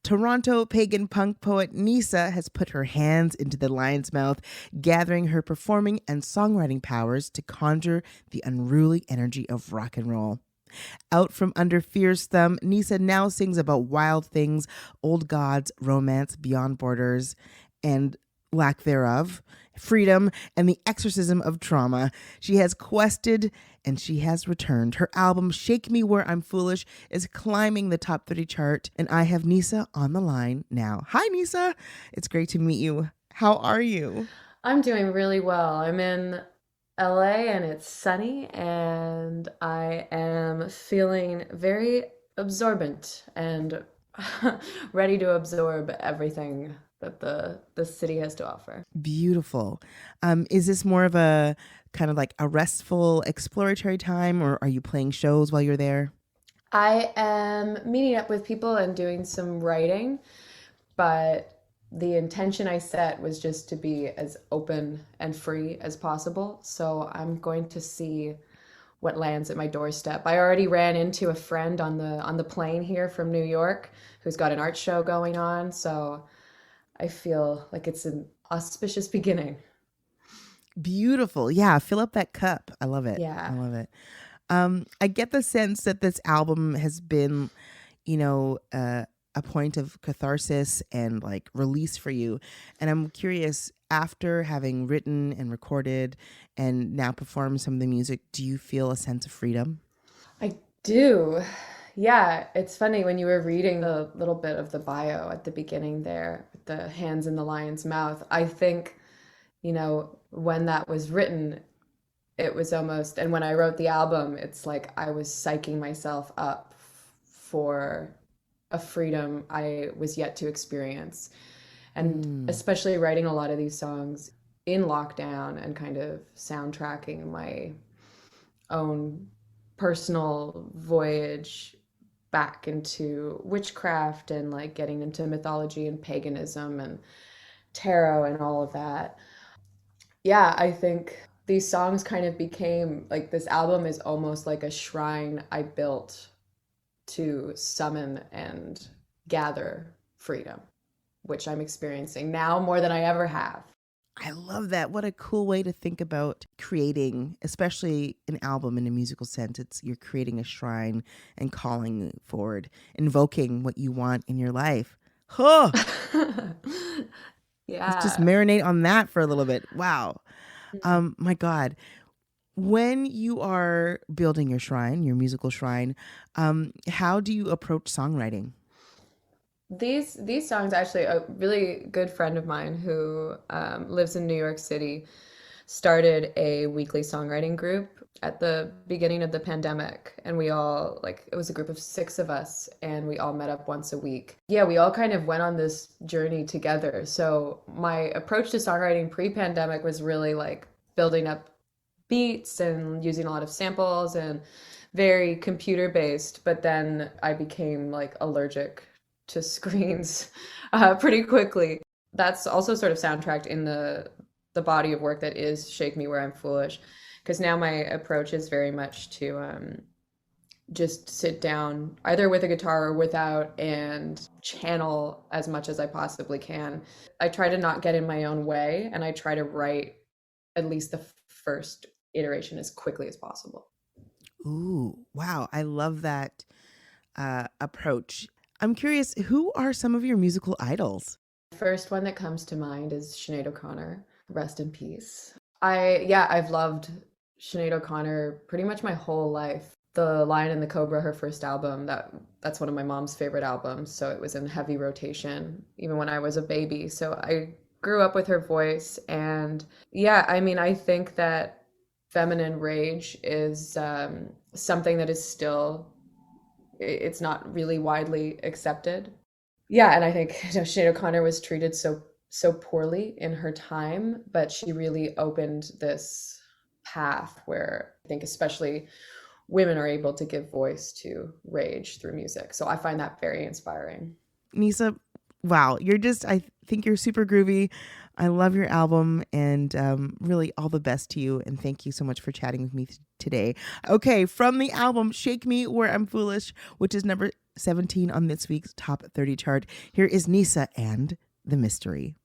Toronto pagan punk poet NYSSA has put her hands into the lion's mouth, gathering her performing and songwriting powers to conjure the unruly energy of rock and roll. Out from under fierce thumb, NYSSA now sings about wild things, old gods, romance, beyond borders, and lack thereof, freedom, and the exorcism of trauma. She has quested and she has returned. Her album, Shake Me Where I'm Foolish, is climbing the top 30 chart, and I have NYSSA on the line now. Hi, NYSSA. It's great to meet you. How are you? I'm doing really well. I'm in LA and it's sunny, and I am feeling very absorbent and ready to absorb everything that the city has to offer. Beautiful. Is this more of a kind of like a restful exploratory time, or are you playing shows while you're there? I am meeting up with people and doing some writing, but the intention I set was just to be as open and free as possible. So I'm going to see what lands at my doorstep. I already ran into a friend on the plane here from New York who's got an art show going on, so I feel like it's an auspicious beginning. Beautiful. Yeah, fill up that cup. I love it. I Yeah. love it. I get the sense that this album has been, a point of catharsis and like release for you. And I'm curious, after having written and recorded and now performed some of the music, do you feel a sense of freedom? I do. Yeah, it's funny when you were reading the little bit of the bio at the beginning there, with the hands in the lion's mouth. I think, when that was written, it was almost, and when I wrote the album, it's like I was psyching myself up for a freedom I was yet to experience. And Mm. especially writing a lot of these songs in lockdown and kind of soundtracking my own personal voyage back into witchcraft and like getting into mythology and paganism and tarot and all of that. Yeah, I think these songs kind of became like this album is almost like a shrine I built to summon and gather freedom, which I'm experiencing now more than I ever have. I love that. What a cool way to think about creating, especially an album in a musical sense. It's you're creating a shrine and calling forward, invoking what you want in your life. Huh. Let's just Yeah. marinate on that for a little bit. Wow. My God. When you are building your shrine, your musical shrine, how do you approach songwriting? These songs actually a really good friend of mine who lives in New York City started a weekly songwriting group at the beginning of the pandemic, and we all like it was a group of six of us and we all met up once a week. Yeah, we all kind of went on this journey together. So my approach to songwriting pre-pandemic was really like building up beats and using a lot of samples and very computer based, but then I became like allergic to screens pretty quickly. That's also sort of soundtracked in the body of work that is Shake Me Where I'm Foolish, because now my approach is very much to just sit down either with a guitar or without and channel as much as I possibly can. I try to not get in my own way and I try to write at least the first iteration as quickly as possible. Ooh, wow. I love that approach. I'm curious, who are some of your musical idols? First one that comes to mind is Sinead O'Connor. Rest in peace. I've loved Sinead O'Connor pretty much my whole life. The Lion and the Cobra, her first album, that's one of my mom's favorite albums, so it was in heavy rotation even when I was a baby. So I grew up with her voice, and yeah, I mean, I think that feminine rage is something that is still it's not really widely accepted. Yeah, and I think Sinead O'Connor was treated so poorly in her time, but she really opened this path where I think especially women are able to give voice to rage through music. So I find that very inspiring. NYSSA, wow, I think you're super groovy. I love your album and really all the best to you. And thank you so much for chatting with me today. Okay, from the album Shake Me Where I'm Foolish, which is number 17 on this week's Top 30 chart. Here is NYSSA and The Mystery.